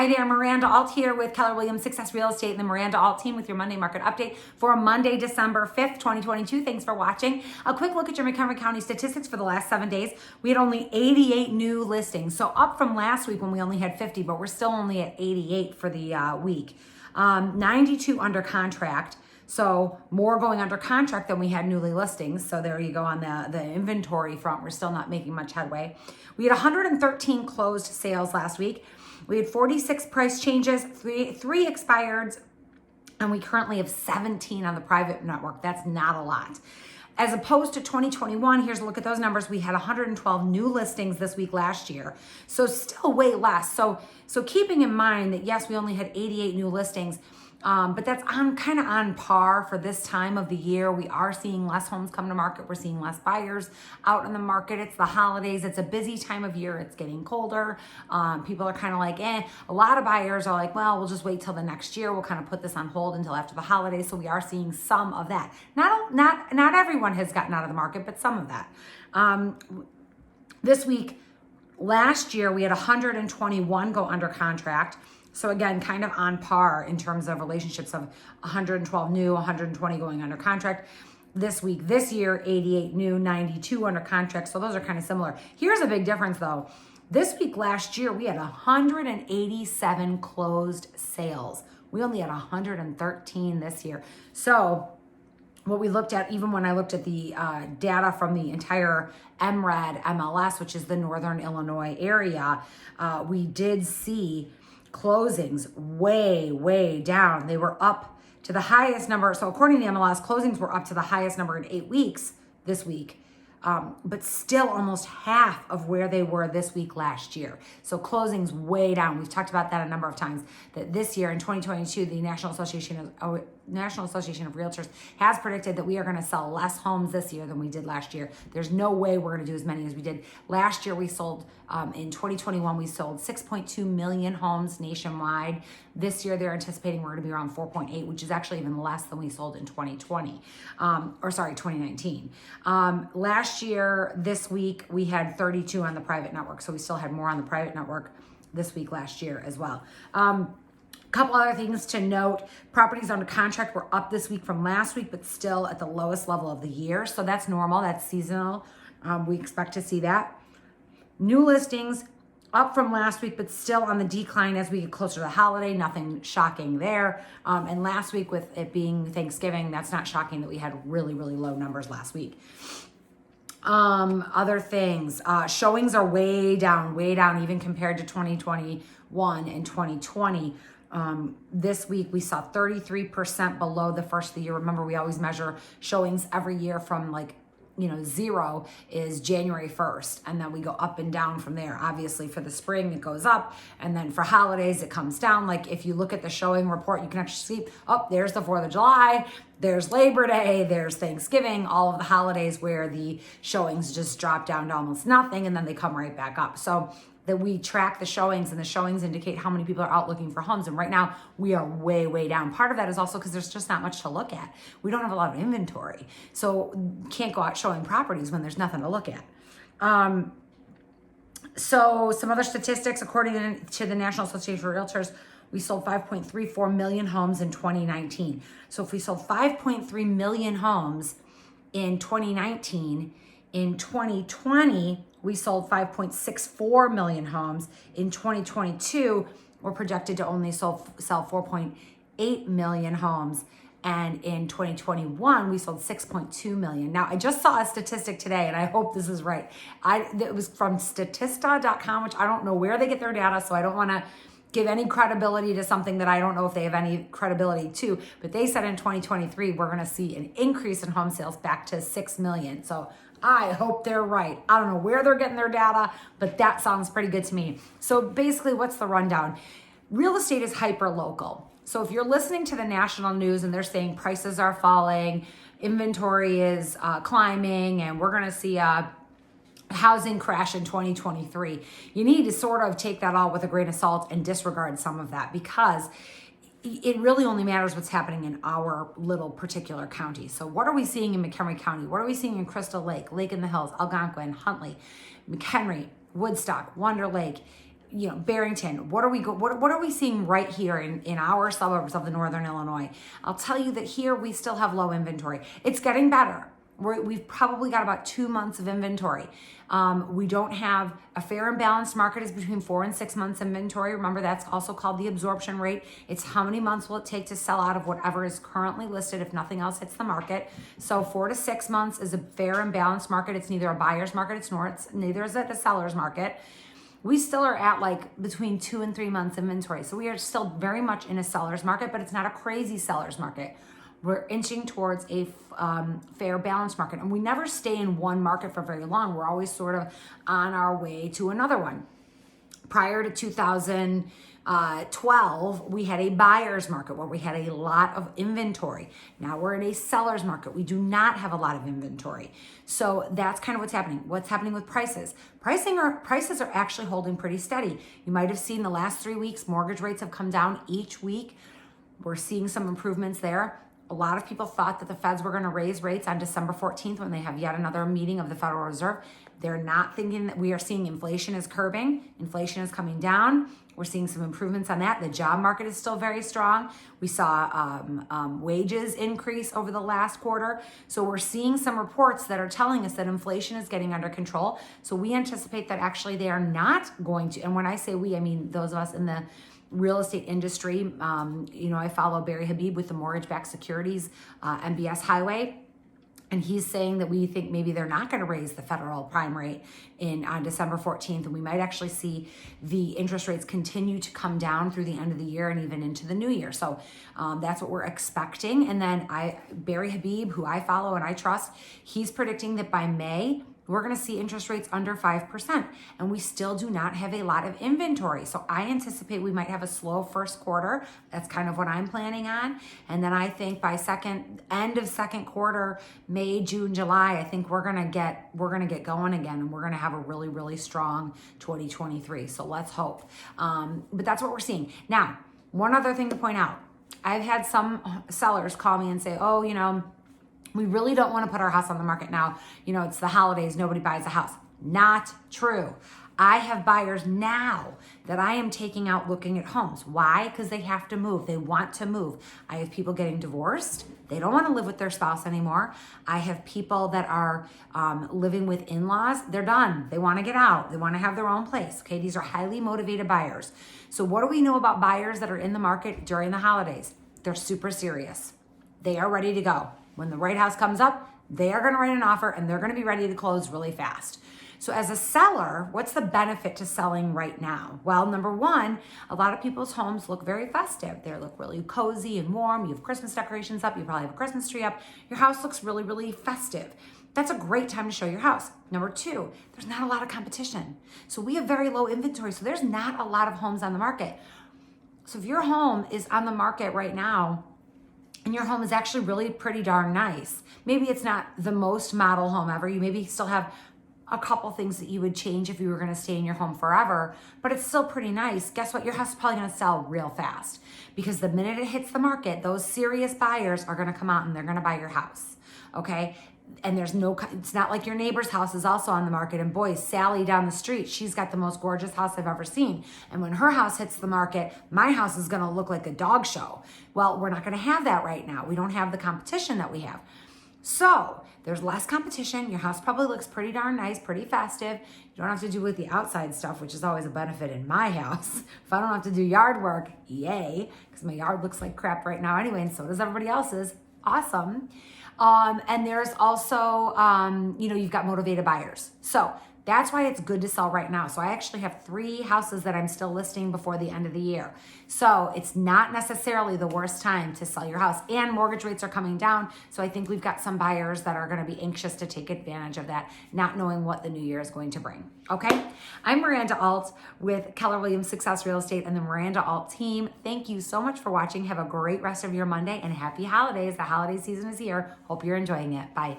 Hi there, Miranda Alt here with Keller Williams Success Real Estate and the Miranda Alt team with your Monday market update for Monday, December 5th, 2022. Thanks for watching. A quick look at your McHenry County statistics for the last 7 days. We had only 88 new listings, so up from last week when we only had 50, but we're still only at 88 for the week. 92 under contract. So more going under contract than we had newly listings. So there you go on the inventory front. We're still not making much headway. We had 113 closed sales last week. We had 46 price changes, three expireds, and we currently have 17 on the private network. That's not a lot. As opposed to 2021, here's a look at those numbers. We had 112 new listings this week last year. So still way less. So keeping in mind that yes, we only had 88 new listings, but that's kind of on par for this time of the year. We are seeing less homes come to market. We're seeing less buyers out in the market. It's the holidays. It's a busy time of year. It's getting colder. People are kind of like, A lot of buyers are like, well, we'll just wait till the next year. We'll kind of put this on hold until after the holidays. So we are seeing some of that. Not everyone has gotten out of the market, but some of that. This week, last year, we had 121 go under contract. So again, kind of on par in terms of relationships of 112 new, 120 going under contract. This year, 88 new, 92 under contract. So those are kind of similar. Here's a big difference though. This week last year, we had 187 closed sales. We only had 113 this year. So what we looked at, even when I looked at the data from the entire MRED MLS, which is the Northern Illinois area, we did see closings way down. They were up to the highest number. So according to the MLS, closings were up to the highest number in 8 weeks this week, but still almost half of where they were this week last year. So closings way down. We've talked about that a number of times, that this year in 2022, the National Association of Realtors has predicted that we are going to sell less homes this year than we did last year. There's no way we're going to do as many as we did last year. We sold in 2021, we sold 6.2 million homes nationwide. This year, they're anticipating we're going to be around 4.8, which is actually even less than we sold in 2019. Last year, this week, we had 32 on the private network. So we still had more on the private network this week last year as well. Couple other things to note. Properties under contract were up this week from last week, but still at the lowest level of the year. So that's normal. That's seasonal. We expect to see that. New listings up from last week, but still on the decline as we get closer to the holiday. Nothing shocking there. And last week, with it being Thanksgiving, that's not shocking that we had really low numbers last week. Other things, showings are way down, even compared to 2021 and 2020. This week we saw 33% below the first of the year. Remember, we always measure showings every year from 0 is January 1st. And then we go up and down from there. Obviously for the spring, it goes up. And then for holidays, it comes down. Like if you look at the showing report, you can actually see, there's the 4th of July, there's Labor Day, there's Thanksgiving, all of the holidays where the showings just drop down to almost nothing. And then they come right back up. So that we track the showings, and the showings indicate how many people are out looking for homes. And right now we are way down. Part of that is also because there's just not much to look at. We don't have a lot of inventory. So can't go out showing properties when there's nothing to look at. So some other statistics, according to the National Association of Realtors, we sold 5.34 million homes in 2019. So if we sold 5.3 million homes in 2019, in 2020, we sold 5.64 million homes. In 2022, we're projected to only sell 4.8 million homes. And in 2021, we sold 6.2 million. Now, I just saw a statistic today, and I hope this is right. It was from Statista.com, which I don't know where they get their data, so I don't want to give any credibility to something that I don't know if they have any credibility to. But they said in 2023, we're going to see an increase in home sales back to 6 million. So I hope they're right. I don't know where they're getting their data, but that sounds pretty good to me. So basically, what's the rundown? Real estate is hyper local. So if you're listening to the national news and they're saying prices are falling, inventory is climbing, and we're going to see a housing crash in 2023, you need to sort of take that all with a grain of salt and disregard some of that, because it really only matters what's happening in our little particular county. So what are we seeing in McHenry County? What are we seeing in Crystal Lake, Lake in the Hills, Algonquin, Huntley, McHenry, Woodstock, Wonder Lake, Barrington, what are we seeing right here in our suburbs of the Northern Illinois? I'll tell you that here we still have low inventory. It's getting better. We've probably got about 2 months of inventory. We don't have a fair and balanced market is between 4 and 6 months inventory. Remember, that's also called the absorption rate. It's how many months will it take to sell out of whatever is currently listed if nothing else hits the market. So 4 to 6 months is a fair and balanced market. It's neither a buyer's market, neither is it a seller's market. We still are at like between 2 and 3 months inventory. So we are still very much in a seller's market, but it's not a crazy seller's market. We're inching towards a fair balanced market. And we never stay in one market for very long. We're always sort of on our way to another one. Prior to 2012, we had a buyer's market where we had a lot of inventory. Now we're in a seller's market. We do not have a lot of inventory. So that's kind of what's happening. What's happening with prices? Prices are actually holding pretty steady. You might have seen the last 3 weeks, mortgage rates have come down each week. We're seeing some improvements there. A lot of people thought that the feds were going to raise rates on December 14th when they have yet another meeting of the Federal Reserve. They're not thinking that. We are seeing inflation is curbing. Inflation is coming down. We're seeing some improvements on that. The job market is still very strong. We saw wages increase over the last quarter. So we're seeing some reports that are telling us that inflation is getting under control. So we anticipate that actually they are not going to, and when I say we, I mean those of us in the real estate industry. I follow Barry Habib with the mortgage-backed securities, MBS Highway. And he's saying that we think maybe they're not going to raise the federal prime rate on December 14th. And we might actually see the interest rates continue to come down through the end of the year and even into the new year. So that's what we're expecting. And then Barry Habib, who I follow and I trust, he's predicting that by May, we're going to see interest rates under 5%. And we still do not have a lot of inventory. So I anticipate we might have a slow first quarter. That's kind of what I'm planning on. And then I think by end of second quarter, May, June, July, I think we're going to get going again, and we're going to have a really, really strong 2023. So let's hope. But that's what we're seeing. Now, one other thing to point out. I've had some sellers call me and say, we really don't want to put our house on the market now. It's the holidays. Nobody buys a house. Not true. I have buyers now that I am taking out looking at homes. Why? Because they have to move. They want to move. I have people getting divorced. They don't want to live with their spouse anymore. I have people that are living with in-laws. They're done. They want to get out. They want to have their own place. Okay, these are highly motivated buyers. So what do we know about buyers that are in the market during the holidays? They're super serious. They are ready to go. When the right house comes up, they are going to write an offer and they're going to be ready to close really fast. So as a seller, what's the benefit to selling right now? Well, number one, a lot of people's homes look very festive. They look really cozy and warm. You have Christmas decorations up. You probably have a Christmas tree up. Your house looks really, really festive. That's a great time to show your house. Number two, there's not a lot of competition. So we have very low inventory. So there's not a lot of homes on the market. So if your home is on the market right now, and your home is actually really pretty darn nice. Maybe it's not the most model home ever. You maybe still have a couple things that you would change if you were going to stay in your home forever, but it's still pretty nice. Guess what? Your house is probably going to sell real fast because the minute it hits the market, those serious buyers are going to come out and they're going to buy your house. Okay. And it's not like your neighbor's house is also on the market. And boy, Sally down the street, she's got the most gorgeous house I've ever seen. And when her house hits the market, my house is going to look like a dog show. Well, we're not going to have that right now. We don't have the competition that we have. So there's less competition. Your house probably looks pretty darn nice, pretty festive. You don't have to do with the outside stuff, which is always a benefit in my house. If I don't have to do yard work, yay, because my yard looks like crap right now anyway, and so does everybody else's. Awesome. And there's also, you've got motivated buyers. So that's why it's good to sell right now. So I actually have 3 houses that I'm still listing before the end of the year. So it's not necessarily the worst time to sell your house, and mortgage rates are coming down. So I think we've got some buyers that are going to be anxious to take advantage of that, not knowing what the new year is going to bring. Okay. I'm Miranda Alt with Keller Williams Success Real Estate and the Miranda Alt team. Thank you so much for watching. Have a great rest of your Monday and happy holidays. The holiday season is here. Hope you're enjoying it. Bye.